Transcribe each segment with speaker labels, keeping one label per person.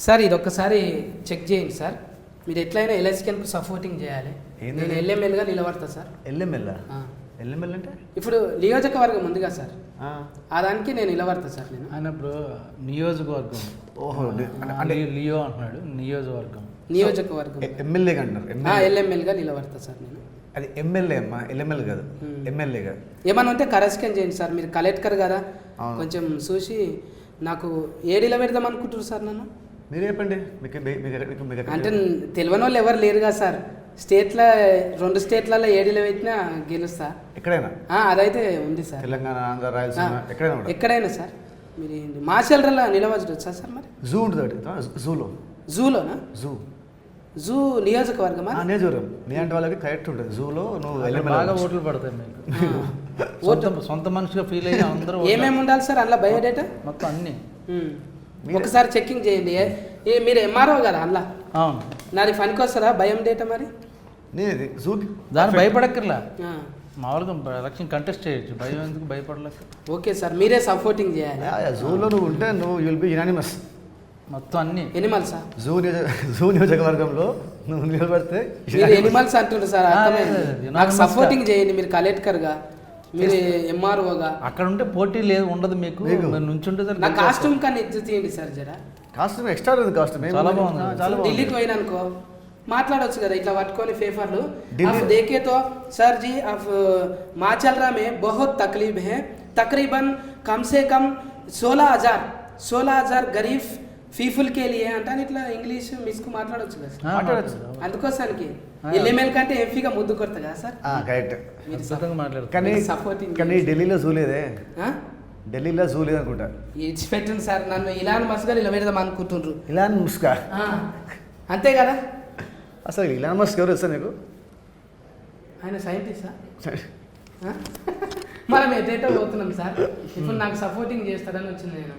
Speaker 1: Sir ఇది ఒక్కసారి check చేయండి సార్. మీరు ఎట్లయినా ఎల్ఎస్కెన్కు సపోర్టింగ్ చేయాలి. నేను ఎల్ఎంఎల్గా నిలబడతా సార్.
Speaker 2: ఎల్ఎంఎల్ ఎల్ఎంఎల్ అంటే
Speaker 1: ఇప్పుడు నియోజకవర్గం ఉందిగా సార్, ఆ దానికి నేను నిలబడతా సార్. నేను
Speaker 3: ఆయన ఇప్పుడు నియోజకవర్గం.
Speaker 2: ఓహో
Speaker 3: అంటే లియో అంటున్నాడు. నియోజకవర్గం
Speaker 2: ఎమ్మెల్యే అంటారు.
Speaker 1: ఎల్ఎంఎల్గా నిలబడతా సార్ నేను.
Speaker 2: అది ఎమ్మెల్యే అమ్మా, ఎల్ఎంఎల్ కాదు, ఎమ్మెల్యే కాదు.
Speaker 1: ఏమన్నా ఉంటే కరెస్కెన్ చేయండి సార్. మీరు కలెక్టర్ కదా, కొంచెం చూసి నాకు ఏడీలో పెడదాం అనుకుంటారు సార్ నన్ను.
Speaker 2: మీరు చెప్పండి.
Speaker 1: అంటే తెలియని వాళ్ళు ఎవరు లేరు కదా సార్. స్టేట్లో 2 స్టేట్లలో ఏడీలో పెట్టినా గెలుస్తా
Speaker 2: ఎక్కడైనా.
Speaker 1: అదైతే ఉంది సార్.
Speaker 2: తెలంగాణ, ఆంధ్ర, రాయలసీమ
Speaker 1: ఎక్కడైనా సార్. మీరు మాచల్రలో నిలవచ్చు సార్. మరి
Speaker 2: జూ ఉంటుంది
Speaker 1: జూలోనా? జూ నియోజకవర్గమా?
Speaker 2: నియోజకవర్గం. నీ అంటే వాళ్ళకి కరెక్ట్ ఉంటుంది. జూలో నువ్వు
Speaker 3: బాగా ఓట్లు పడతాయి మీకు. సొంత మనిషిగా ఫీల్ అయ్యి అందరూ.
Speaker 1: ఏమేమి ఉండాలి సార్ అందులో? బయోడేటా
Speaker 3: మొత్తం అన్ని
Speaker 1: ఒకసారి చెక్కింగ్ చేయండి. మీరు ఎంఆర్ఓ కదా అందులో?
Speaker 3: అవును.
Speaker 1: నాది పనికి వస్తుందా భయం డేటా? మరి
Speaker 3: దాన్ని భయపడక్కర్లా, మామూలుగా ఎలక్షన్ కంటెస్ట్ చేయొచ్చు. భయం ఎందుకు? భయపడలేక.
Speaker 1: ఓకే సార్, మీరే సపోర్టింగ్ చేయాలి.
Speaker 2: జూలో నువ్వు ఉంటే నువ్వు విల్ బి యునానిమస్.
Speaker 3: మొత్తం అన్ని
Speaker 1: ఎనిమల్స్.
Speaker 2: జూ నియోజకవర్గంలో నువ్వు నిలబడితే
Speaker 1: మీరు ఎనిమల్స్ అంటుండ్రు సార్. నాకు సపోర్టింగ్ చేయండి. మీరు కలెక్టర్గా, మీరు ఎంఆర్ఓగా.
Speaker 3: అక్కడ ఉంటే పోటీ లేదు, ఉండదు మీకు. నుంచుంటే
Speaker 1: నా కాస్ట్యూమ్ కానీ ఇజ్జు తీయండి సార్. జరా
Speaker 2: కాస్ట్యూమ్ ఎక్స్ట్రా ఉంది. కాస్ట్యూమ్
Speaker 3: చాలా బాగుంది.
Speaker 2: చాలా
Speaker 1: ఢిల్లీకి పోయినా అనుకో మాట్లాడవచ్చు కదా ఇట్లా పట్టుకొని పేపర్లు. దేखे तो सर जी अब माचलरा में बहुत तकलीफ है. तकरीबन कम से कम 16,000 गरीब పీపుల్ కే లియే అంటాను. ఇట్లా ఇంగ్లీష్ మిస్కు మాట్లాడవచ్చు కదా సార్.
Speaker 2: మాట్లాడచ్చు.
Speaker 1: అందుకోసానికి ఎల్ఎంఎల్ కంటే ఎంపీగా ముద్దు కొడతా కదా సార్.
Speaker 2: కరెక్ట్
Speaker 3: మాట్లాడతారు.
Speaker 2: కానీ ఢిల్లీలో జూ లేదే. ఢిల్లీలో జూ లేదు అనుకుంటా.
Speaker 1: ఇచ్చిపెట్టండి సార్. నన్ను ఇలాన్ మస్క్గా నిలబెడదాం అనుకుంటుండ్రు.
Speaker 2: ఇలాన్ మస్కా?
Speaker 1: అంతే కదా.
Speaker 2: అసలు ఇలాన్ మస్క్ ఎవరు వస్తారు నీకు?
Speaker 1: ఆయన సైంటిస్టా? మనం ఎటేటో పోతున్నాం సార్. ఇప్పుడు నాకు సపోర్టింగ్ చేస్తారని వచ్చింది నేను.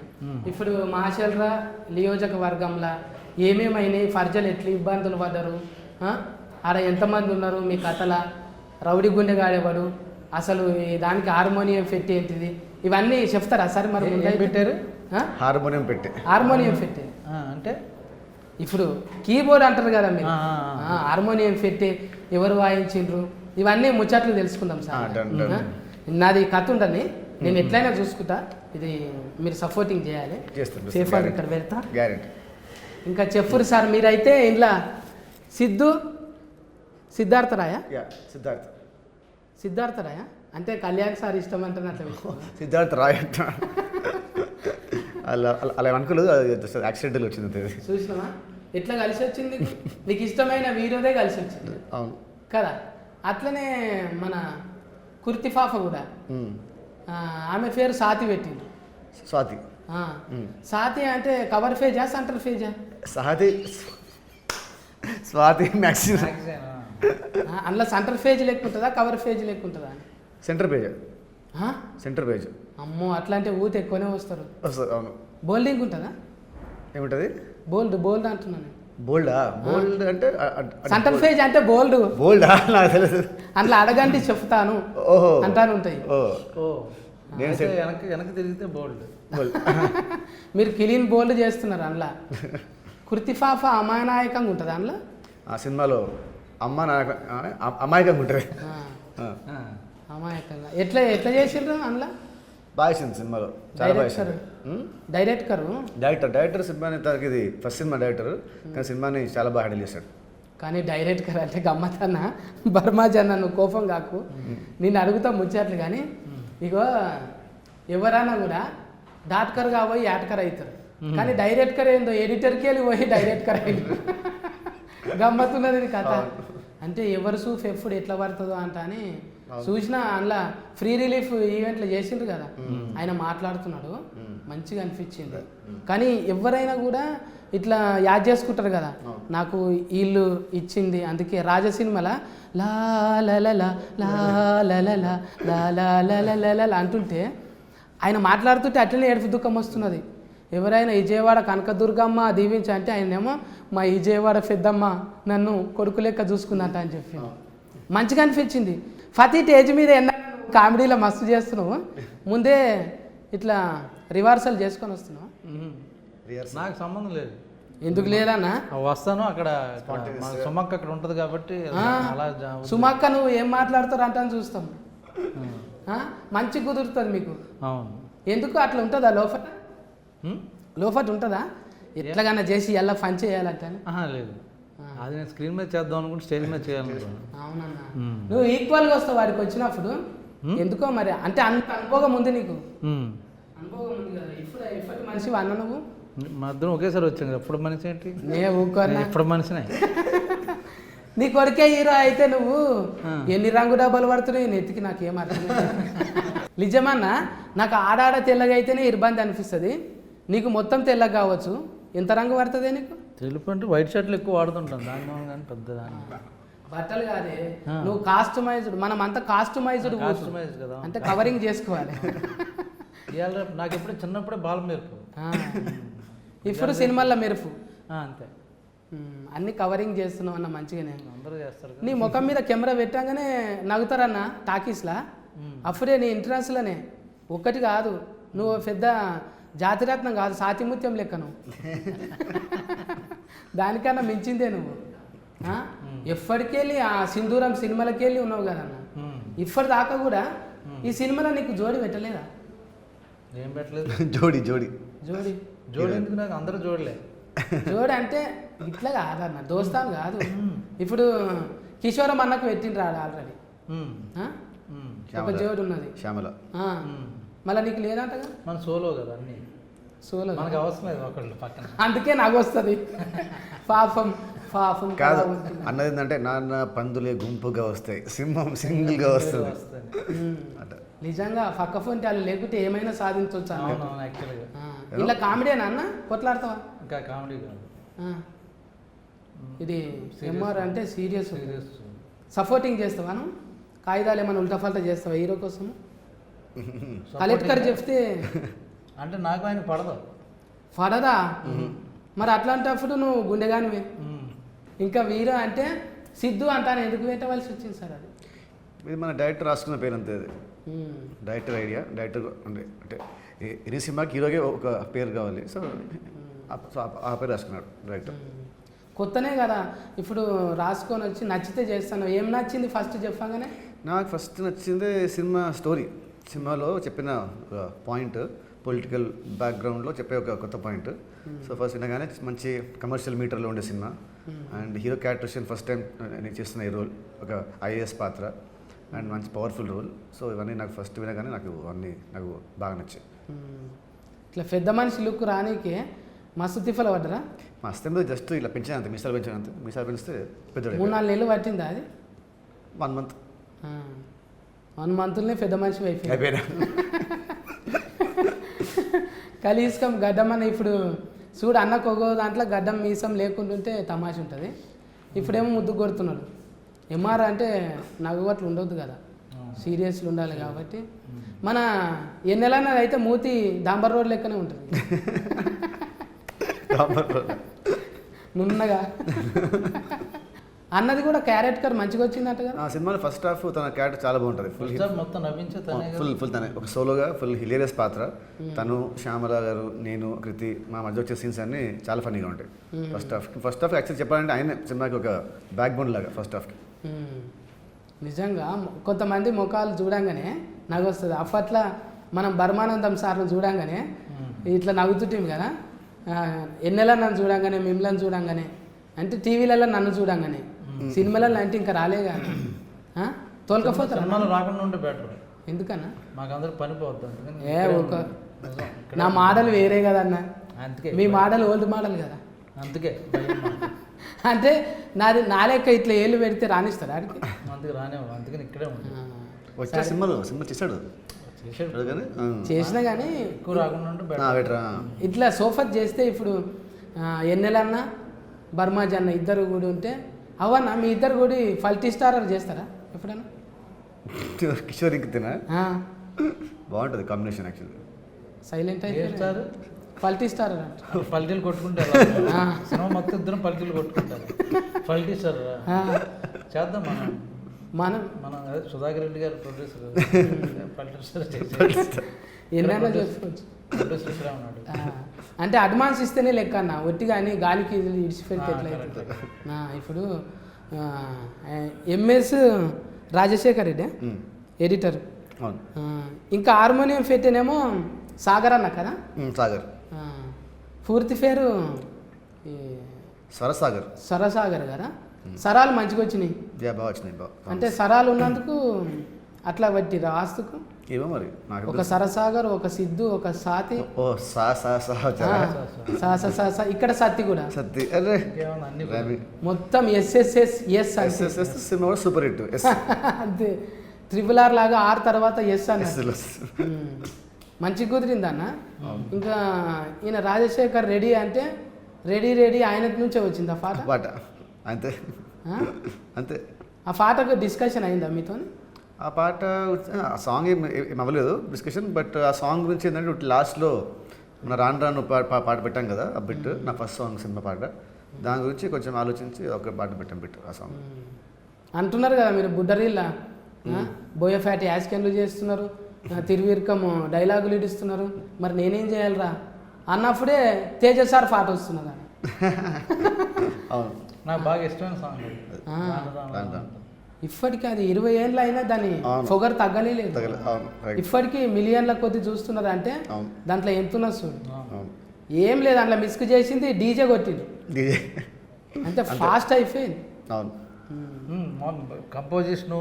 Speaker 1: ఇప్పుడు మాచల్రా నియోజకవర్గంలో ఏమేమైనాయి, ఫర్జలు ఎట్లా ఇబ్బందులు పడ్డారు, ఆడ ఎంతమంది ఉన్నారు, మీ కథల రౌడీ గుండె గాడేవాడు, అసలు దానికి హార్మోనియం పెట్టి ఏంటిది, ఇవన్నీ చెప్తారా సార్? మరి
Speaker 3: పెట్టారు
Speaker 2: హార్మోనియం
Speaker 1: పెట్టి
Speaker 3: అంటే
Speaker 1: ఇప్పుడు కీబోర్డ్ అంటారు కదా మీరు, హార్మోనియం పెట్టి ఎవరు వాయించిండ్రు, ఇవన్నీ ముచ్చట్లు తెలుసుకుందాం సార్. నాది కథ ఉండని, నేను ఎట్లయినా చూసుకుంటా. ఇది మీరు సపోర్టింగ్ చేయాలి. సేఫర్ ఇక్కడ పెడతా. ఇంకా చెప్పురు సార్. మీరైతే ఇంట్లో సిద్ధార్థ రాయ అంటే కళ్యాణ్ సార్ ఇష్టం అంటే అట్లా
Speaker 2: సిద్ధార్థ రాయ్ అంట. అలా అనుకోలేదు, యాక్సిడెంటల్ వచ్చింది.
Speaker 1: చూసినావా ఎట్లా కలిసి వచ్చింది? నీకు ఇష్టమైన వీడియోదే కలిసి వచ్చింది.
Speaker 2: అవును
Speaker 1: కదా. అట్లనే మన కుర్తిఫాఫ కూడా ఆమె పేరు సాతి పెట్టింది. స్వాతి అంటే కవర్ పేజా సెంటర్ పేజా?
Speaker 2: స్వాతి మ్యాక్సిమం.
Speaker 1: అందులో సెంటర్ పేజ్ లేకుంటుందా కవర్ పేజ్ లేకుంటుందా?
Speaker 2: Centre page.
Speaker 1: అమ్మో, అట్లాంటి ఊత ఎక్కువనే వస్తారు.
Speaker 2: అవును.
Speaker 1: బోల్డింగ్ ఉంటుందా?
Speaker 2: ఏముంటుంది?
Speaker 1: బోల్డ్ అంటున్నాను.
Speaker 2: బోల్డ్ అంటే
Speaker 1: సెంటర్ పేజ్ అంటే బోల్డా?
Speaker 2: నాకు తెలుసు.
Speaker 1: అందులో అడగండి చెప్తాను అంటాను ఉంటాయి.
Speaker 3: వెనక్కి తిరిగితే బోల్డ్.
Speaker 1: మీరు క్లీన్ బోల్డ్ చేస్తున్నారు. అందులో కుర్తిఫాఫ అమాయకంగా ఉంటుంది. అందులో
Speaker 2: ఆ సినిమాలో అమాయకంగా ఉంటుంది.
Speaker 1: అమాయకంగా ఎట్లా చేసిండ్రు అందులో?
Speaker 2: బాగా చేసింది సినిమాలో. చాలా బాగా. డైరెక్టర్ సినిమాని తనకి ఇది ఫస్ట్ సినిమా డైరెక్టర్, కానీ సినిమాని చాలా బాగా హ్యాండిల్ చేశాడు.
Speaker 1: కానీ డైరెక్టర్ అంటే గమ్మతన్న బర్మాజన్న, నువ్వు కోపం కాకు, నేను అడుగుతా ముచ్చట్లు. కానీ ఇగో ఎవరైనా కూడా డాట్కర్ పోయి యాట్కర్ అవుతారు, కానీ డైరెక్టర్ ఏందో ఎడిటర్కి వెళ్ళి పోయి డైరెక్టర్ అయింది. గమ్మత్తున్నది కథ. అంటే ఎవరు సూఫ్ ఎప్పుడు ఎట్లా పడుతుందో అంట అని చూసినా. అందులో ఫ్రీ రిలీఫ్ ఈవెంట్లు చేసిండ్రు కదా, ఆయన మాట్లాడుతున్నాడు, మంచిగా అనిపించింది. కానీ ఎవరైనా కూడా ఇట్లా యాడ్ చేసుకుంటారు కదా, నాకు వీళ్ళు ఇచ్చింది. అందుకే రాజ సినిమాల లా అంటుంటే ఆయన మాట్లాడుతుంటే అట్లనే ఏడుపు దుఃఖం వస్తున్నది. ఎవరైనా విజయవాడ కనకదుర్గమ్మ దీవించి అంటే ఆయనేమో మా విజయవాడ పెద్దమ్మ నన్ను కొడుకు లెక్క చూసుకుందంట అని చెప్పి మంచిగా అనిపించింది. ప్రతి స్టేజ్ మీద కామెడీలో మస్తు చేస్తున్నావు, ముందే ఇట్లా రివర్సల్ చేసుకొని వస్తున్నావు.
Speaker 3: నాకు సంబంధం లేదు.
Speaker 1: ఎందుకు లేదన్నా?
Speaker 3: వస్తాను అక్కడ మా సుమక్క అక్కడ ఉంటుంది కాబట్టి అలా
Speaker 1: సుమక్క నువ్వు ఏం మాట్లాడతారు అంటాను చూస్తాం. మంచి కుదురుతుంది మీకు.
Speaker 3: అవును.
Speaker 1: ఎందుకు అట్లా ఉంటుందా లోఫట్? లోఫట్ ఉంటుందా ఎట్లాగన్నా చేసి ఎలా ఫన్ చేయాలంటే?
Speaker 3: లేదు, అది నేను స్క్రీన్ మీద చేద్దాం అనుకుంటే స్టేజ్ మీద చేయాలనుకున్నాను.
Speaker 1: అవునన్నా, నువ్వు ఈక్వల్గా వస్తావు వాడికి వచ్చినప్పుడు. ఎందుకో మరి, అంటే అంత అనుభవం ఉంది నీకు. అనుభవం ఉంది కదా. ఇప్పుడు మనిషి అన్న నువ్వు
Speaker 3: మా ఇద్దరం ఒకేసారి వచ్చాను. ఎప్పుడు మనిషి ఏంటి? ఇప్పుడు మనిషినే.
Speaker 1: నీ కొడుకే హీరో అయితే నువ్వు ఎన్ని రంగు డబ్బాలు పడుతున్నాయి నెత్తికి? నాకేం అర్థం. నిజమన్నా, నాకు ఆడాడ తెల్లగా అయితేనే ఇబ్బంది అనిపిస్తుంది. నీకు మొత్తం తెల్లగా కావచ్చు, ఎంత రంగు పడుతుంది నీకు?
Speaker 3: తెలుపు అంటే వైట్ షర్ట్లు ఎక్కువ వాడుతుంటాను దాని కానీ పెద్ద దాన్ని
Speaker 1: బట్టలు కాదే, నువ్వు కాస్టమైజ్డ్. మనం అంతా కాస్టమైజ్డ్
Speaker 3: కదా,
Speaker 1: అంటే కవరింగ్ చేసుకోవాలి.
Speaker 3: ఇవాళ నాకు ఎప్పుడు చిన్నప్పుడే బాల మెరుపు,
Speaker 1: ఇప్పుడు సినిమాల్లో మెరుపు.
Speaker 3: అంతే.
Speaker 1: అన్ని కవరింగ్ చేస్తున్నావు అన్న మంచిగానే.
Speaker 3: అందరూ చేస్తారు.
Speaker 1: నీ ముఖం మీద కెమెరా పెట్టాగానే నవ్వుతారన్న టాకీస్లా. అప్పుడే నీ ఇంటర్నెస్లోనే ఒక్కటి కాదు, నువ్వు పెద్ద జాతిరత్నం కాదు, సాతిముత్యం లెక్క నువ్వు. దానికన్నా మించిందే నువ్వు. ఎప్పటికెళ్ళి ఆ సింధూరం సినిమాలకి వెళ్ళి ఉన్నావు కదన్న. ఇప్పటిదాకా కూడా ఈ సినిమాలో నీకు జోడి పెట్టలేదా?
Speaker 3: ఏం పెట్టలేదు.
Speaker 2: జోడి జోడి
Speaker 1: జోడి
Speaker 3: జోడి ఎందుకు? నాకు అందరూ జోడలే.
Speaker 1: జోడి అంటే ఇట్లా కాదన్న, దోస్తాను కాదు. ఇప్పుడు కిషోరం అన్నకు పెట్టిండ్రు ఆల్రెడీ ఒక జోడి ఉన్నది శ్యామల. మళ్ళీ నీకు లేదంటగా?
Speaker 3: మన సోలో కదా అన్ని.
Speaker 1: సోలో
Speaker 3: మనకు అవసరం లేదు ఒకళ్ళు పక్కన, అందుకే
Speaker 1: నాకు వస్తుంది. పాపం పాపం
Speaker 2: కాదు అన్నది ఏంటంటే, నాన్న పందులే గుంపుగా వస్తాయి, సింహం సింగిల్గా వస్తుంది.
Speaker 1: నిజంగా పక్క ఫోన్ వాళ్ళు లేకుంటే ఏమైనా సాధించవచ్చు. ఇలా కామెడీనా అన్న? కొట్లాడతావా?
Speaker 3: ఇంకా కామెడీ కాదు
Speaker 1: ఇది. ఎంఆర్ అంటే సీరియస్. సపోర్టింగ్ చేస్తావా నువ్వు? కాగితాలు ఏమైనా ఉల్టా ఫల్టా చేస్తావా హీరో కోసం? కలెక్టర్ చెప్తే
Speaker 3: అంటే నాకు ఆయన
Speaker 1: పడదా? మరి అట్లాంటప్పుడు నువ్వు గుండెగానివే. ఇంకా వీర అంటే సిద్ధు అంటాను ఎందుకు పెట్టవలసి వచ్చింది సార్? అది
Speaker 2: ఇది మన డైరెక్టర్ రాసుకున్న పేరు అంతే. అది డైరెక్టర్ ఐడియా. డైరెక్టర్ అంటే ఈ సినిమాకి హీరోగా ఒక పేరు కావాలి, సో ఆ పేరు రాసుకున్నాడు డైరెక్టర్.
Speaker 1: కొత్తనే కదా ఇప్పుడు రాసుకొని వచ్చి నచ్చితే చేస్తాను. ఏం నచ్చింది ఫస్ట్ చెప్పగానే?
Speaker 2: నాకు ఫస్ట్ నచ్చింది సినిమా స్టోరీ. సినిమాలో చెప్పిన పాయింట్, పొలిటికల్ బ్యాక్గ్రౌండ్లో చెప్పే ఒక కొత్త పాయింట్. సో ఫస్ట్ వినగానే మంచి కమర్షియల్ మీటర్లో ఉండే cinema. And hero characterisation first time నేను చేస్తున్న ఈ రోల్ ఒక ఐఏఎస్ పాత్ర అండ్ మంచి పవర్ఫుల్ రోల్. సో ఇవన్నీ నాకు ఫస్ట్ వినగానే నాకు బాగా నచ్చాయి.
Speaker 1: ఇట్లా పెద్ద మనిషి లుక్ రానీకే మస్తు తిఫలు పడ్డరా?
Speaker 2: మస్తు జస్ట్ ఇలా పెంచాను అంతే, మీసాలు పెంచాను అంతే. మీసాలు పెంచితే పెద్ద
Speaker 1: 3-4 నెలలు పట్టిందా అది?
Speaker 2: 1 month.
Speaker 1: 1 monthలోనే పెద్ద మనిషి
Speaker 2: అయిపోయినా.
Speaker 1: కలీస్కం గడ్డం అన్న ఇప్పుడు చూడు అన్నకు ఒక దాంట్లో గడ్డం మీసం లేకుంటుంటే తమాష ఉంటుంది. ఇప్పుడేమో ముద్దు కొడుతున్నాడు. ఎంఆర్ అంటే నవ్వుగట్లు ఉండొద్దు కదా, సీరియస్లు ఉండాలి కాబట్టి. మన ఎన్నెలన్నా అయితే మూతి డాంబర్ రోడ్ లెక్కనే ఉంటుంది నున్నగా. అన్నది కూడా క్యారెక్టర్ మంచిగా వచ్చిందంట కదా
Speaker 2: ఆ సినిమాలో ఫస్ట్ హాఫ్ తన క్యారెక్టర్ చాలా బాగుంటుంది. ఫుల్ తనే ఒక సోలోగా ఫుల్ హిలేరియస్ పాత్ర. తను, శ్యామల గారు, నేను, కృతి, మా మధ్య వచ్చే సీన్స్ అన్ని చాలా ఫన్నీగా ఉంటాయి. ఫస్ట్ హాఫ్ యాక్చువల్లీ చెప్పాలంటే ఆయన సినిమాకి ఒక బ్యాక్ బోన్ లాగా ఫస్ట్ హాఫ్కి.
Speaker 1: నిజంగా కొంతమంది ముఖాలు చూడంగానే నవ్వు వస్తుంది. అప్పట్లో మనం బర్మానందం సార్ను చూడంగానే ఇట్లా నవ్వుతుంటాం కదా. ఎన్నెలా నన్ను చూడంగానే, మిమ్మల్ని చూడంగానే, అంటే టీవీలలో నన్ను చూడంగానే, సినిమాలలో అంటే ఇంకా రాలే కానీ తోలుకపోతారు.
Speaker 3: రాకుండా ఉంటే బెటర్.
Speaker 1: ఎందుకన్నా?
Speaker 3: మాకు అందరూ పని పోతుంది.
Speaker 1: నా మోడల్ వేరే కదా అన్న. అందుకే మీ మోడల్ ఓల్డ్ మోడల్ కదా,
Speaker 3: అందుకే.
Speaker 1: అంటే నా లెక్క ఇట్లా ఏళ్ళు పెడితే రానిస్తారు ఆడికి.
Speaker 3: అందుకే రానివ్వ, అందుకని ఇక్కడే
Speaker 2: వచ్చే సినిమా చేశాడు
Speaker 1: చేసినా కానీ
Speaker 3: ఎక్కువ రాకుండా ఉంటే
Speaker 1: ఇట్లా సోఫత్ చేస్తే ఇప్పుడు ఎన్నెలన్నా బర్మాజ్ అన్న ఇద్దరు కూడా ఉంటే అవన్నా మీ ఇద్దరు కూడా ఫల్టీ స్టార్ చేస్తారా ఎప్పుడన్నా?
Speaker 2: కిషోర్ ఇంకితేనా బాగుంటుంది కాంబినేషన్. యాక్చువల్లీ
Speaker 1: సైలెంట్ అయిపోతారు. ఫల్టీ స్టార్
Speaker 3: పల్టీలు కొట్టుకుంటారు. సినిమా మొత్తం ఇద్దరం పల్టీలు కొట్టుకుంటారు. ఫల్టీ స్టార్ చేద్దాం మనం అదే సుధాకర్ రెడ్డి గారు ప్రొడ్యూసర్. పల్టీ స్టార్ ఎన్నైనా చేసుకోవచ్చు. శ్రీరామ్ ఉన్నాడు.
Speaker 1: అంటే అడ్వాన్స్ ఇస్తేనే లెక్క అన్న, ఒట్టిగా అని గాలికి ఇడిచిపెడితే ఎట్లా అవుతుంది? ఇప్పుడు ఎంఎస్ రాజశేఖర్ రెడ్డి ఎడిటర్,
Speaker 2: అవును.
Speaker 1: ఇంకా హార్మోనియం పెట్టేనేమో సాగర్ అన్న కదా.
Speaker 2: సాగర్.
Speaker 1: పూర్తి పేరు
Speaker 2: స్వరసాగర్.
Speaker 1: స్వరసాగర్ కదా. సరాలు మంచిగా వచ్చినాయి.
Speaker 2: బాగా వచ్చినాయి, బాగా.
Speaker 1: అంటే సరాలు ఉన్నందుకు అట్లా పట్టిరా ఆస్తుకు.
Speaker 2: ఏమో మరి నాకు
Speaker 1: ఒక సరసాగర్, ఒక సిద్ధు, ఒక సాతి.
Speaker 2: ఓ సా సా సా
Speaker 1: ఇక్కడ సత్తి కూడా.
Speaker 2: సత్తి. అరే
Speaker 3: ఇంకేమన్నా అన్ని
Speaker 2: రవి.
Speaker 1: మొత్తం ఎస్ఎస్ఎస్ ఎస్
Speaker 2: ఎస్ఎస్ఎస్ సినిమా కూడా సూపర్ హిట్.
Speaker 1: అంతే. RRR లాగా ఆర్ తర్వాత ఎస్ అన్న మంచి కుదిరింది అన్న. ఇంకా ఈయన రాజశేఖర్ రెడీ అంటే రెడీ ఆయన నుంచే వచ్చింది ఆ పాట.
Speaker 2: అంతే అంతే.
Speaker 1: ఆ పాటకు డిస్కషన్ అయిందా మీతో?
Speaker 2: ఆ పాట, ఆ సాంగ్ ఏం అవ్వలేదు డిస్కషన్, బట్ ఆ సాంగ్ గురించి ఏంటంటే లాస్ట్లో మన రాను పాట పెట్టాం కదా, ఆ బిట్ నా ఫస్ట్ సాంగ్ సినిమా పాట, దాని గురించి కొంచెం ఆలోచించి ఒక పాట పెట్టాం బిట్ ఆ సాంగ్.
Speaker 1: అంటున్నారు కదా మీరు బుడ్డరీళ్ళ బోయఫాటి యాస్కెన్లు చేస్తున్నారు, తిరువీర్కము డైలాగులు ఇడుస్తున్నారు, మరి నేనేం చేయాలిరా అన్నప్పుడే తేజ సార్ పాట వస్తున్నదా?
Speaker 2: అవును,
Speaker 3: నాకు బాగా ఇష్టమైన సాంగ్.
Speaker 1: ఇప్పటికీ అది 20 ఏళ్ళు అయినా దాని పొగరు తగ్గలేదు. ఇప్పటికీ మిలియన్ల కొద్ది చూస్తున్నారు అంటే దాంట్లో ఎంతున్నా చూడు. ఏం లేదు, దాంట్లో మిస్క్ చేసింది డీజే కొట్టింది అంటే ఫాస్ట్ అయిపోయింది.
Speaker 3: కంపోజిషన్,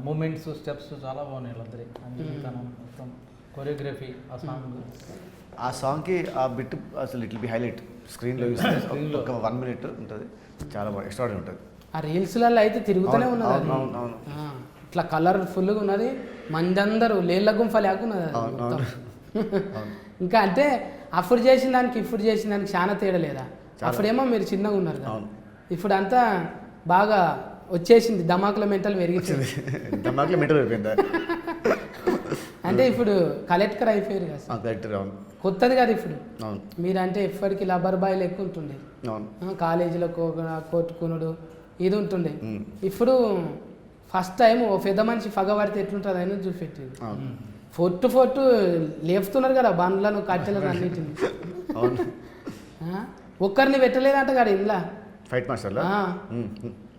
Speaker 3: మూమెంట్స్, స్టెప్స్ చాలా బాగున్నాయి వాళ్ళందరి. మొత్తం కొరియోగ్రఫీ ఆ
Speaker 2: సాంగ్కి ఆ బిట్ అసలు ఇట్ విల్ బి హైలైట్. స్క్రీన్లో ఒక 1 minute ఉంటుంది, చాలా బాగా ఎక్స్ట్రాడనరీ ఉంటుంది.
Speaker 1: ఆ రీల్స్లలో అయితే తిరుగుతూనే ఉన్నది, ఇట్లా కలర్ఫుల్గా ఉన్నది, మందందరూ లేళ్ళ గుంఫ లేకున్నది అది. ఇంకా అంటే అప్పుడు చేసిన దానికి ఇప్పుడు చేసిన దానికి చాలా తేడా లేదా? అప్పుడేమో మీరు చిన్నగా ఉన్నారు కదా, ఇప్పుడు అంతా బాగా వచ్చేసింది, ధమాకుల మెంటల్ పెరిగించింది.
Speaker 2: ధమాకుల మెంటల్ అయిపోయింది
Speaker 1: అంటే ఇప్పుడు కలెక్టర్ అయిపోయారు కదా, కొత్తది కదా ఇప్పుడు. మీరంటే ఎప్పటికీ లబ్బర్ బాయ్లు ఎక్కువ ఉంటుండే, కాలేజీలో కొట్టుకునుడు ఇది ఉంటుండే. ఇప్పుడు ఫస్ట్ టైం ఓ పెద్ద మనిషి పగబడితే ఎట్లుంటుంది అని చూపెట్టింది. ఫొట్టు లేపుతున్నారు కదా బండ్లను, కట్టెలను, అన్నిటిని. ఒక్కరిని పెట్టలేదంట కదా ఇంట్లో
Speaker 2: ఫైట్ మాస్టర్లా.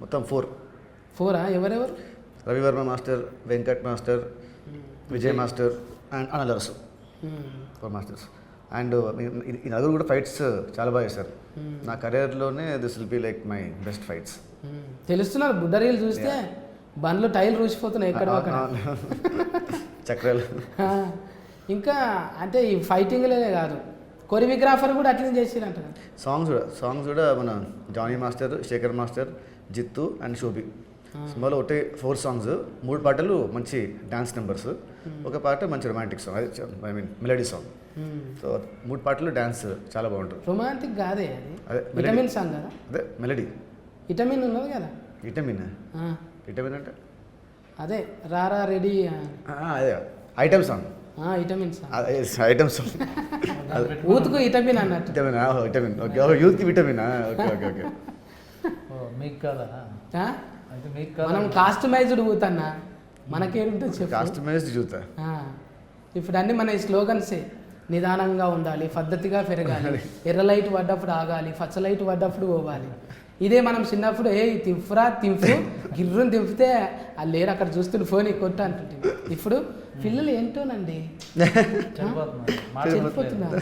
Speaker 2: మొత్తం 4
Speaker 1: ఎవరెవరు?
Speaker 2: Ravi Varma master, Venkat master, Vijay master and అనలర్స్, 4 masters. And ఈ నలుగురు కూడా ఫైట్స్ చాలా బాగా చేశారు. నా కెరీర్లోనే this will be like my best fights.
Speaker 1: తెలుస్తున్నారు బుడ్డరీలు చూస్తే బండ్లు టైర్లు రూసిపోతున్నాయి ఎక్కడ
Speaker 2: చక్రాలు.
Speaker 1: ఇంకా అంటే ఈ ఫైటింగ్లే కాదు, కొరియోగ్రాఫర్ కూడా అట్లనే చేసిరంట.
Speaker 2: సాంగ్స్ కూడా మన Jani master, Sekhar master, Jithu and Shobhi. సినిమాలో ఒకటే 4 songs, 3 పాటలు మంచి డాన్స్ నెంబర్స్, ఒక పాట మంచి romantic song, I mean melody song. So 3 పాటలు డాన్స్ చాలా బాగుంటుంది.
Speaker 1: రొమాంటిక్ కాదే అది,
Speaker 2: అదే
Speaker 1: విటమిన్ సాంగ్ కదా.
Speaker 2: అదే మెలడీ.
Speaker 1: విటమిన్ ఉన్నది కదా.
Speaker 2: విటమిన్ అంటే
Speaker 1: అదే రారా రెడీ,
Speaker 2: అదే item song.
Speaker 1: Vitamin song,
Speaker 2: item song.
Speaker 1: ఊతుకు విటమిన్ అన్నట్టు.
Speaker 2: విటమిన్ ఓకే, యూత్కి విటమిన్. Okay okay okay.
Speaker 3: మీకు కదా,
Speaker 1: మనం కాస్టమైజ్డ్ ఊతన్నా, మనకేముంటుంది చెప్పు,
Speaker 2: కాస్టమైజ్డ్ చూతా.
Speaker 1: ఇప్పుడు అన్నీ మన స్లోగన్సే. నిదానంగా ఉండాలి, పద్ధతిగా పెరగాలి, ఎర్ర లైట్ పడ్డప్పుడు ఆగాలి, పచ్చ లైట్ పడ్డప్పుడు పోవాలి. ఇదే మనం చిన్నప్పుడు తింపురా తింపు గిర్రుని తింపితే అది లేరు, అక్కడ చూస్తున్న ఫోన్ కొట్ట అంటుంటుంది. ఇప్పుడు పిల్లలు ఏంటోనండి చనిపోతున్నారు.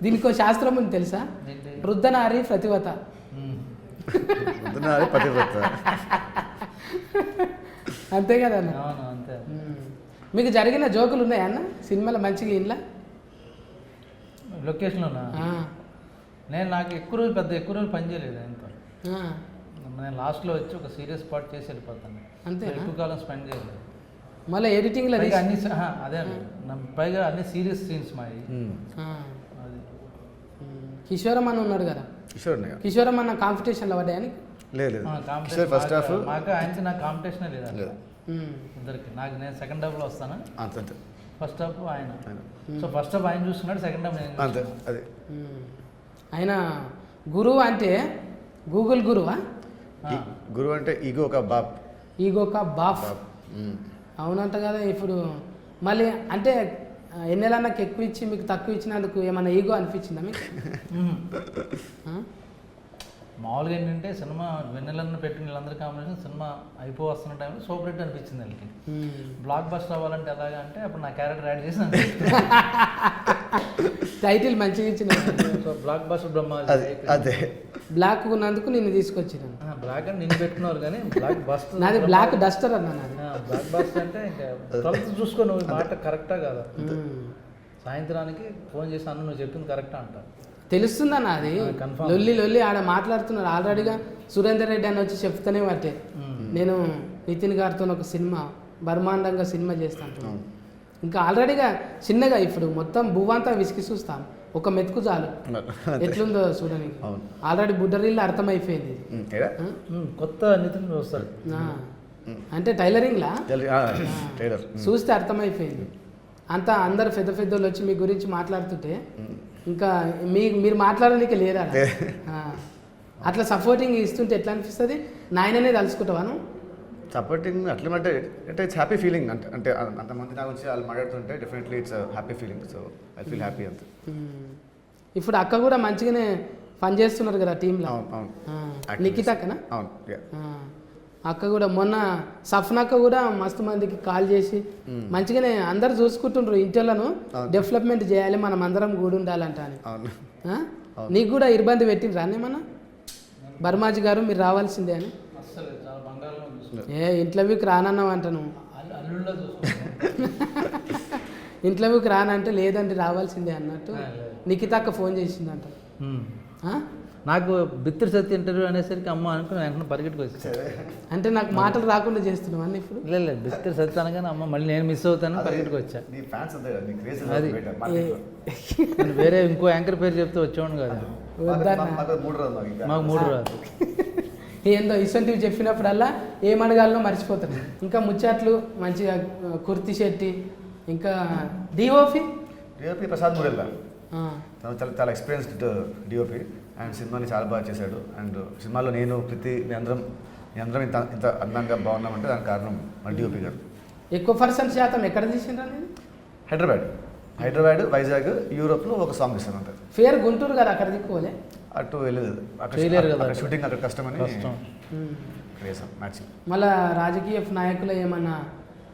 Speaker 1: దీనికి శాస్త్రం ఉంది తెలుసా? వృద్ధనారి ప్రతివత. అంతే కదా అన్న. మీకు జరిగిన జోకులు ఉన్నాయా అన్న సినిమాలో మంచిగా? ఇంట్లో
Speaker 3: లొకేషన్లోనా? నాకు ఎక్కువ రోజులు పని చేయలేదు ఆయనతో. నేను లాస్ట్లో వచ్చి ఒక సీరియస్ పార్ట్ చేసి వెళ్ళిపోతాను, అంతే. ఎక్కువ కాలం స్పెండ్ చేయలేదు.
Speaker 1: మళ్ళీ ఎడిటింగ్లో
Speaker 3: అన్ని అదే పైగా అన్ని సీరియస్ సీన్స్ మాది. అది
Speaker 1: కిషోరం అన్న ఉన్నాడు కదా, కిషోరం అన్న కాంపిటీషన్లో పడ్డాయని.
Speaker 2: లేదు
Speaker 3: ఫస్ట్ హాఫ్ మాకు ఆయనకి నాకు కాంపిటీషనే లేదు ఇద్దరికి. నేను సెకండ్ హాఫ్లో వస్తాను, ఫస్ట్ హాఫ్ ఆయన. సో ఫస్ట్ హాఫ్ ఆయన చూస్తున్నాడు, సెకండ్ హాఫ్ నేను.
Speaker 2: అదే
Speaker 1: ఆయన గురువు అంటే గూగుల్ గురువా?
Speaker 2: గురువు అంటే ఈగో కా బాప్.
Speaker 1: అవునంట కదా. ఇప్పుడు మళ్ళీ అంటే ఎన్నెలా నాకు ఎక్కువ ఇచ్చి మీకు తక్కువ ఇచ్చినందుకు ఏమైనా ఈగో అనిపించిందా మీకు? ఆ?
Speaker 3: మామూలుగా ఏంటంటే సినిమా వెన్నెలను పెట్టిన వీళ్ళందరి కాంబినేషన్ సినిమా వస్తున్న టైంలో సూపర్ హిట్ అనిపించింది వాళ్ళకి. బ్లాక్ బస్టర్ అవ్వాలంటే ఎలాగా అంటే అప్పుడు నా క్యారెక్టర్ యాడ్ చేసి
Speaker 1: టైటిల్ మంచిగా ఇచ్చిన
Speaker 3: సో బ్లాక్ బస్టర్ బ్రహ్మ
Speaker 2: అదే
Speaker 1: బ్లాక్ ఉన్నందుకు నిన్ను తీసుకొచ్చినాను.
Speaker 3: బ్లాక్ అని నిన్ను పెట్టుకున్నారు కానీ బ్లాక్ బస్టర్
Speaker 1: నాది బ్లాక్ డస్టర్ అన్నా నాది.
Speaker 3: బ్లాక్ బస్టర్ అంటే ఇంకా తలుపు చూసుకో నువ్వు మాట కరెక్టా కదా. సాయంత్రానికి ఫోన్ చేసి అన్న నువ్వు చెప్పింది కరెక్టా అంట.
Speaker 1: తెలుస్తుందన్న అది లొల్లి ఆడ మాట్లాడుతున్నారు ఆల్రెడీగా. సురేందర్ రెడ్డి అని వచ్చి చెప్తూనే బట్టే నేను నితిన్ గారితో ఒక సినిమా బ్రహ్మాండంగా సినిమా చేస్తాను. ఇంకా ఆల్రెడీగా చిన్నగా ఇప్పుడు మొత్తం భూవంతా విసికి చూస్తాను. ఒక మెతుకు చాలు ఎట్లుందో చూడడానికి. ఆల్రెడీ బుడ్డరీళ్ళు అర్థమైపోయింది.
Speaker 3: కొత్త నితిన్ వస్తాడు
Speaker 1: అంటే టైలరింగ్లా చూస్తే అర్థమైపోయింది. అంతా అందరు పెద్ద పెద్దోళ్ళు వచ్చి మీ గురించి మాట్లాడుతుంటే ఇంకా మీరు మాట్లాడడానికి లేదా అట్లా సపోర్టింగ్ ఇస్తుంటే ఎట్లా అనిపిస్తుంది? నాయననే తలుచుకుంటావాను
Speaker 2: సపోర్టింగ్ అట్లా అంటే ఇట్స్ హ్యాపీ ఫీలింగ్. అంటే అంతమంది నా గురించి వాళ్ళు మాట్లాడుతుంటే definitely it's happy feeling. So I feel happy అంతే.
Speaker 1: ఇప్పుడు అక్క కూడా మంచిగానే పని చేస్తున్నారు కదా టీంలో. నిఖిత అక్కనా?
Speaker 2: అవును.
Speaker 1: అక్క కూడా మొన్న సఫ్నా అక్క కూడా మస్తు మందికి కాల్ చేసి మంచిగానే అందరు చూసుకుంటుండ్రు. ఇంటిలను డెవలప్మెంట్ చేయాలి, మనం అందరం కూడా ఉండాలంట అని. నీకు కూడా ఇబ్బంది పెట్టిండ్రా అన్నేమన్నా? బర్మాజీ గారు మీరు రావాల్సిందే అని. ఇంటర్వ్యూకి రానన్నావు అంట నువ్వు. ఇంటర్వ్యూకి రానంటే లేదండి రావాల్సిందే అన్నట్టు నిఖిత అక్క ఫోన్ చేసిందంట.
Speaker 3: నాకు బిత్తిరి సత్య ఇంటర్వ్యూ అనేసరికి అమ్మ అనుకుని వెంటనే పరిగెట్టుకు వచ్చేసారు.
Speaker 1: అంటే నాకు మాటలు రాకుండా చేస్తున్నావు అన్న ఇప్పుడు.
Speaker 3: లేదు బిత్తిరి సత్య అనగానే అమ్మ మళ్ళీ నేను మిస్ అవుతాను పరిగెట్టుకు వచ్చా. అది నేను వేరే ఇంకో యాంకర్ పేరు చెప్తే వచ్చేవాడు కదా. మాకు 3 రాదు.
Speaker 1: ఏందో ఇసంటివి చెప్పినప్పుడల్లా ఏమడగాలనో మర్చిపోతాను. ఇంకా ముచ్చట్లు మంచిగా కుర్తి శెట్టి ఇంకా డిఓపి
Speaker 2: ప్రసాద్ మురెల్లా తను చాలా ఎక్స్పీరియన్స్డ్ డిఓపి అండ్ సినిమాని చాలా బాగా చేశాడు. అండ్ సినిమాలో నేను ప్రతి మీ అందరం ఇంత అందంగా బాగున్నామంటే దానికి కారణం మన డిఓపి గారు.
Speaker 1: ఎక్కువ % ఎక్కడ తీసిండ్రా?
Speaker 2: హైదరాబాద్, వైజాగ్, యూరోప్లో ఒక సాంగ్ ఇస్తాను అంతే.
Speaker 1: ఫేర్ గుంటూరు కదా, అక్కడ దిక్కుకోలే
Speaker 2: అటు వెళ్ళలేదు. అక్కడ షూటింగ్ అక్కడ కష్టమని మ్యాచింగ్.
Speaker 1: మళ్ళీ రాజకీయ నాయకులు ఏమన్నా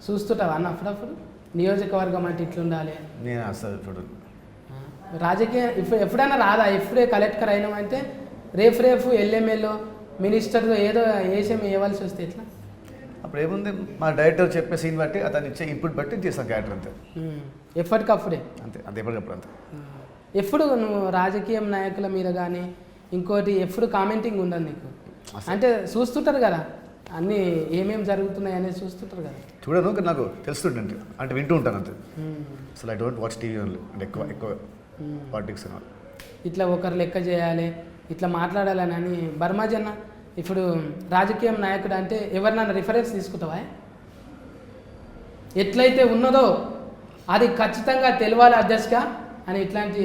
Speaker 1: చూస్తుంటావా అన్న అప్పుడప్పుడు? నియోజకవర్గం అంటే ఇట్లుండాలి.
Speaker 2: నేను అసలు చూడను
Speaker 1: రాజకీయ. ఎప్పుడైనా రాదా? ఇప్పుడే కలెక్టర్ అయినామంటే రేపు ఎల్ఎంఏలో మినిస్టర్తో ఏదో ఏషం వేయవలసి వస్తే ఎట్లా?
Speaker 2: అప్పుడు ఏముంది, మా డైరెక్టర్ చెప్పే సీన్ బట్టి అతను ఇచ్చే ఇన్పుట్ బట్టి చేస్తాను క్యారెక్టర్ అంతే.
Speaker 1: ఎప్పటికప్పుడే
Speaker 2: అంతే ఎప్పటికప్పుడు అంతే.
Speaker 1: ఎప్పుడు నువ్వు రాజకీయం నాయకుల మీద కానీ ఇంకోటి ఎప్పుడు కామెంటింగ్ ఉండదు నీకు? అంటే చూస్తుంటారు కదా అన్నీ ఏమేమి జరుగుతున్నాయి అనేది చూస్తుంటారు కదా.
Speaker 2: చూడను నాకు తెలుస్తుంటే అంటే వింటూ ఉంటాను అంతే. అసలు I don't watch TV only. అంటే ఎక్కువ పాలిటిక్స్
Speaker 1: ఇట్లా ఒకరు లెక్క చేయాలి, ఇట్లా మాట్లాడాలని అని. బర్మాజన్న ఇప్పుడు రాజకీయం నాయకుడు అంటే ఎవరినైనా రిఫరెన్స్ తీసుకుంటావా? ఎట్లయితే ఉన్నదో అది ఖచ్చితంగా తెలియాలి అధ్యక్షగా అని ఇట్లాంటి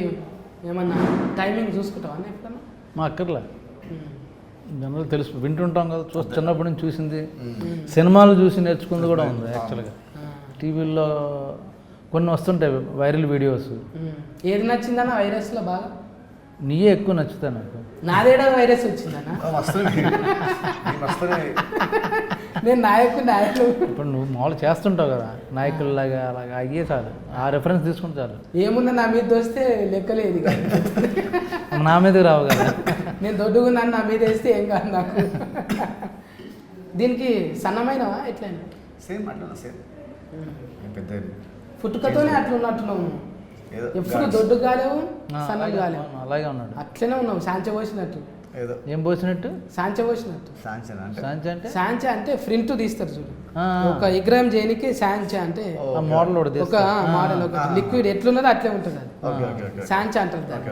Speaker 1: ఏమన్నా టైమింగ్ చూసుకుంటావా ఎప్పుడన్నా?
Speaker 3: మా అక్కర్లే జనరల్ తెలుసు, వింటుంటాం కదా, చిన్నప్పటి నుంచి చూసింది, సినిమాలు చూసి నేర్చుకుంది కూడా ఉంది. యాక్చువల్గా టీవీల్లో కొన్ని వస్తుంటాయి వైరల్ వీడియోస్.
Speaker 1: ఏది నచ్చిందన్న వైరస్లో బాగా?
Speaker 3: నీయే ఎక్కువ నచ్చుతాయి నాకు.
Speaker 1: నాదేడా వైరస్ వచ్చిందన్న? నేను నాయకులు
Speaker 3: ఇప్పుడు నువ్వు మామూలు చేస్తుంటావు కదా నాయకుల్లాగా, అలాగా అయ్యే చాలు, ఆ రెఫరెన్స్ తీసుకుంటే చాలు.
Speaker 1: ఏముందా నా మీద వస్తే లెక్కలేదు,
Speaker 3: నా మీదకి రావు కదా.
Speaker 1: నేను దొడ్డుగున్నాను, నా మీద వేస్తే ఏం కాదు నాకు. దీనికి సన్నమైనవా ఎట్లయినా?
Speaker 2: సేమ్ అట్లా సేమ్ పెద్ద
Speaker 1: పుట్టుకతోనే అట్లా ఉన్నట్టున్నావు. ఎప్పుడు దొడ్డు కాలేవు, సన్నలు కాలేవు,
Speaker 3: అలాగే ఉన్నాడు.
Speaker 1: అట్లనే ఉన్నావు. సాంచ పోసినట్టు.
Speaker 3: ఏం పోసినట్టు?
Speaker 1: సాంచ పోసినట్టు.
Speaker 3: సాంచ
Speaker 1: అంటే ప్రింట్ తీస్తారు చూడు, ఒక విగ్రహం చేయనికి సాంచ అంటే
Speaker 3: మోడల్,
Speaker 1: ఒక మోడల్, ఒక లిక్విడ్ ఎట్లున్నదో అట్లే ఉంటుంది అది. సాంచ అంటారు దాన్ని.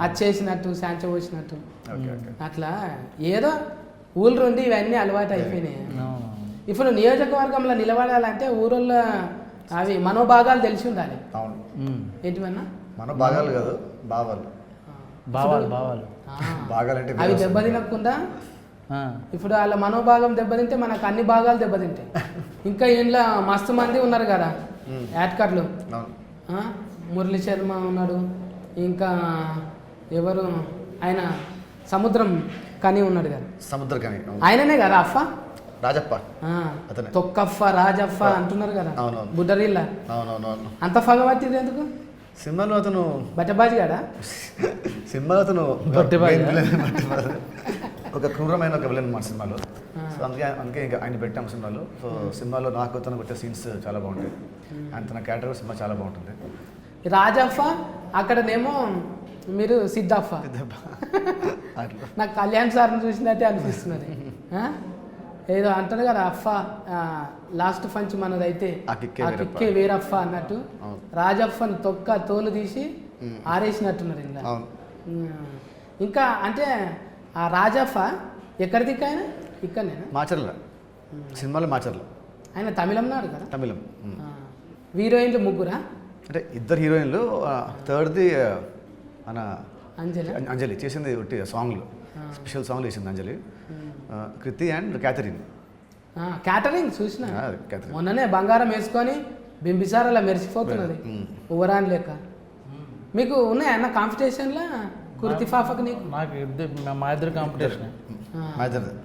Speaker 1: అది చేసినట్టు, సాంచ పోసినట్టు అట్లా ఏదో ఊళ్ళు నుండి ఇవన్నీ అలవాటు అయిపోయినాయి. ఇప్పుడు నియోజకవర్గంలో నిలబడాలంటే ఊళ్ళో అవి మనోభాగాలు తెలిసి ఉండాలి. ఏంటివన్నా?
Speaker 2: మనోభాగాలు కాదు, భావాలు.
Speaker 1: అవి దెబ్బతినకుండా ఇప్పుడు వాళ్ళ మనోభాగం దెబ్బతింటే మనకు అన్ని భాగాలు దెబ్బతింటాయి. ఇంకా ఇంట్లో మస్తు మంది ఉన్నారు కదా యాడ్కర్లు, మురళీ శర్మ ఉన్నాడు, ఇంకా ఎవరు ఆయన సముద్రం కని ఉన్నాడు కదా,
Speaker 2: సముద్రకని
Speaker 1: ఆయననే కదా అఫ్ఫా,
Speaker 2: రాజప్ప
Speaker 1: ఆ,
Speaker 2: అతనే.
Speaker 1: తొక్కఫ్ఫ రాజఫ్ఫ అంటున్నారు కదా
Speaker 2: అవునవును.
Speaker 1: బుడ్డరిల్లా.
Speaker 2: అవునవునవును.
Speaker 1: అంత పగబట్టింది ఎందుకు?
Speaker 2: సినిమాలో అతను
Speaker 1: బట్టబాజీ కాడా?
Speaker 2: సినిమాలో అతను
Speaker 3: బట్టబాజీ.
Speaker 2: బట్టబాజీ. ఒక క్రూరమైన ఒక విలన్ మా సినిమాలో. సో అందుకే ఇంకా ఆయన పెట్టాము సినిమాలో. సో సినిమాలో నాకు తను కొట్టే సీన్స్ చాలా బాగుంటాయి. అండ్ తన క్యారెక్టర్ సినిమా చాలా బాగుంటుంది.
Speaker 1: రాజఫ్ఫ అక్కడనేమో మీరు సిద్ధఫ్ఫ.
Speaker 2: అట్లా
Speaker 1: నాకు కళ్యాణ్ సార్ని చూసినట్టే అనిపిస్తున్నది. ఆ? ఏదో అంటారు కదా అఫ్ఫ లాస్ట్ ఫంచ్ మనదైతే
Speaker 2: ఆ కిక్కే
Speaker 1: ఆ
Speaker 2: వేరప్ప.
Speaker 1: కిక్కే వేరఫ్ఫ అన్నట్టు
Speaker 2: అవును.
Speaker 1: రాజఫ్ఫని తొక్క తోలు తీసి ఆరేసినట్టున్నారు ఇలా.
Speaker 2: అవును.
Speaker 1: ఇంకా అంటే ఆ రాజఫ్ఫ ఎక్కడ దిక్కాయన? ఇక్కడనేనా?
Speaker 2: మాచర్ల సినిమాలో మాచర్ల
Speaker 1: ఆయన తమిళంనాడు కదా.
Speaker 2: తమిళం.
Speaker 1: హీరోయిన్లు ముగ్గురా?
Speaker 2: అంటే ఇద్దరు హీరోయిన్లు. థర్డ్ది మన
Speaker 1: అంజలి.
Speaker 2: అంజలి చేసింది ఒకటి సాంగ్లు, స్పెషల్ సాంగ్లు చేసింది అంజలి. కృతి అండ్ క్యాథరిన్.
Speaker 1: క్యాటరింగ్ చూసిన
Speaker 2: క్యాథరిన్.
Speaker 1: మొన్ననే బంగారం వేసుకొని బింబిసారలా మెరిసిపోతున్నది ఉవరాన్ లెక్క. మీకు ఉన్నాయన్న కాంపిటీషన్లో కుర్తి ఫాఫక్ నీకు?
Speaker 3: నాకు మా ఇద్దరు కాంపిటీషన్,
Speaker 2: మా ఇద్దరిది.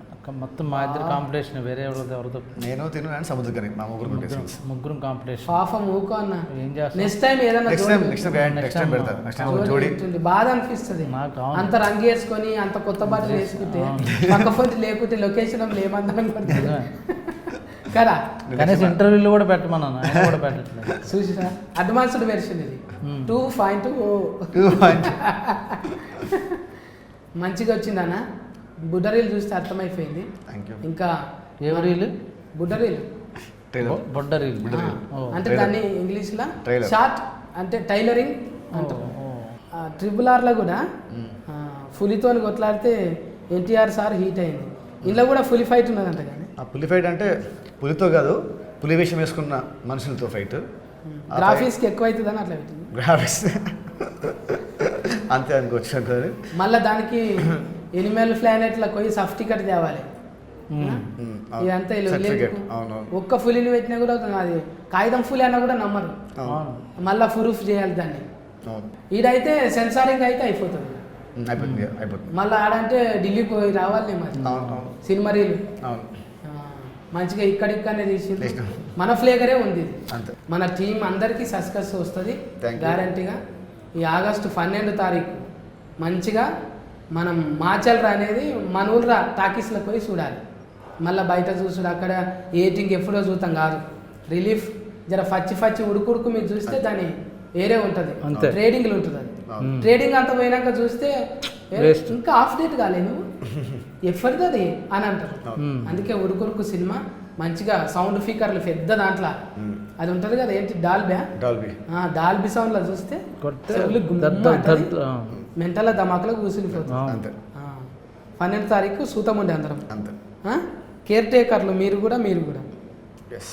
Speaker 3: మొత్తం మా ఇద్దరు కాంపిటీషన్, వేరే ఎవరితో
Speaker 2: నేను తిను అండ్ సముద్రకని మా
Speaker 3: ముగ్గురం కాంపిటీషన్.
Speaker 1: పాప మూకో అన్న.
Speaker 3: ఏం చేస్తాం?
Speaker 1: నెక్స్ట్ టైం ఏదైనా
Speaker 2: నెక్స్ట్ టైం పెడతారు. నెక్స్ట్ టైం జోడి
Speaker 1: ఉంటుంది. బాధ అనిపిస్తుంది.
Speaker 3: నాకు అవును.
Speaker 1: అంత రంగు వేసుకొని అంత కొత్త బట్టలు వేసుకుంటే పక్క ఫోన్ లేకుంటే లొకేషన్ ఏమందరం పడుతుంది కదా.
Speaker 3: కనీసం ఇంటర్వ్యూలు కూడా పెట్టమన్నాను, ఆయన కూడా పెట్టట్లేదు.
Speaker 1: చూసినా అడ్వాన్స్డ్ వెర్షన్ ఇది 2.0. మంచిగా వచ్చిందన్న. బుడ్డరీలు చూస్తే అర్థమైపోయింది.
Speaker 2: Thank you.
Speaker 1: ఇంకా
Speaker 3: ఎవరీలు?
Speaker 1: బుడ్డరీలు
Speaker 3: బొడ్డరీలు.
Speaker 1: అంటే దాన్ని ఇంగ్లీష్లో
Speaker 2: Trailer.
Speaker 1: షార్ట్ అంటే టైలరింగ్ అంటారు. ట్రిపుల్ ఆర్లో కూడా పులితో కొట్లాడితే ఎన్టీఆర్ సార్ హీట్ అయింది. ఇందులో కూడా పులి ఫైట్ ఉన్నదంట కానీ.
Speaker 2: ఆ పులి ఫైట్ అంటే పులితో కాదు, పులి వేషం వేసుకున్న మనుషులతో ఫైట్.
Speaker 1: గ్రాఫిక్స్కి ఎక్కువ అవుతుందని అట్లా పెట్టింది.
Speaker 2: గ్రాఫిక్స్ అంతే అనుకోవచ్చు అనుకోని.
Speaker 1: మళ్ళీ దానికి ఎనిమల్ ప్లానెట్లకు పోయి సర్టిఫికెట్ తేవాలి. ఇదంతా వీళ్ళు
Speaker 2: సర్టిఫికేట్.
Speaker 1: లేదు.
Speaker 2: అవునవును.
Speaker 1: ఒక్క పులిని పెట్టినా కూడా అది కాగితం పులి అన్నా కూడా నమ్మరు.
Speaker 2: అవును.
Speaker 1: మళ్ళీ ప్రూఫ్ చేయాలి దాన్ని.
Speaker 2: అవును.
Speaker 1: ఈడైతే సెన్సారింగ్ అయితే అయిపోతుంది.
Speaker 2: అయిపోతుంది.
Speaker 1: మళ్ళీ ఆడంటే ఢిల్లీ పోయి రావాలి మరి
Speaker 2: అవును.
Speaker 1: సినిమా రీల్
Speaker 2: అవును.
Speaker 1: మంచిగా ఇక్కడిక్కడనే తీసింది.
Speaker 2: Next.
Speaker 1: మన ఫ్లేగరే ఉంది ఇది.
Speaker 2: అంతే.
Speaker 1: మన టీం అందరికీ సక్సెస్ వస్తుంది
Speaker 2: Thank you.
Speaker 1: గ్యారంటీగా. ఈ ఆగస్టు 12 తారీఖు మంచిగా మనం మాచల్రా అనేది మన ఊళ్ళో టాకీస్లో పోయి చూడాలి. మళ్ళీ బయట చూసుడు అక్కడ ఏటింగ్ ఎప్పుడో చూస్తాం కాదు. రిలీఫ్ జర ఫచ్చి ఉడుకుడుకు మీరు చూస్తే దాని వేరే ఉంటుంది.
Speaker 3: అంతే.
Speaker 1: ట్రేడింగ్లు ఉంటుంది అది. ట్రేడింగ్ అంతా పోయినాక చూస్తే ఇంకా ఆఫ్ డేట్ కాలే నువ్వు ఎప్పటిది అది అని అంటారు. అందుకే ఉడుకుడుకు సినిమా మంచిగా సౌండ్ స్పీకర్లు పెద్ద దాంట్లో అది ఉంటుంది కదా, ఏంటి డాల్బీ డాల్బీ సౌండ్లో చూస్తే మెంటల్ ధమాకులో కూర్చునిపోతుంది.
Speaker 2: అంతే.
Speaker 1: 12 తారీఖు సూతం ఉండే అందరం.
Speaker 2: అంతే.
Speaker 1: కేర్ టేకర్లు మీరు కూడా
Speaker 2: ఎస్.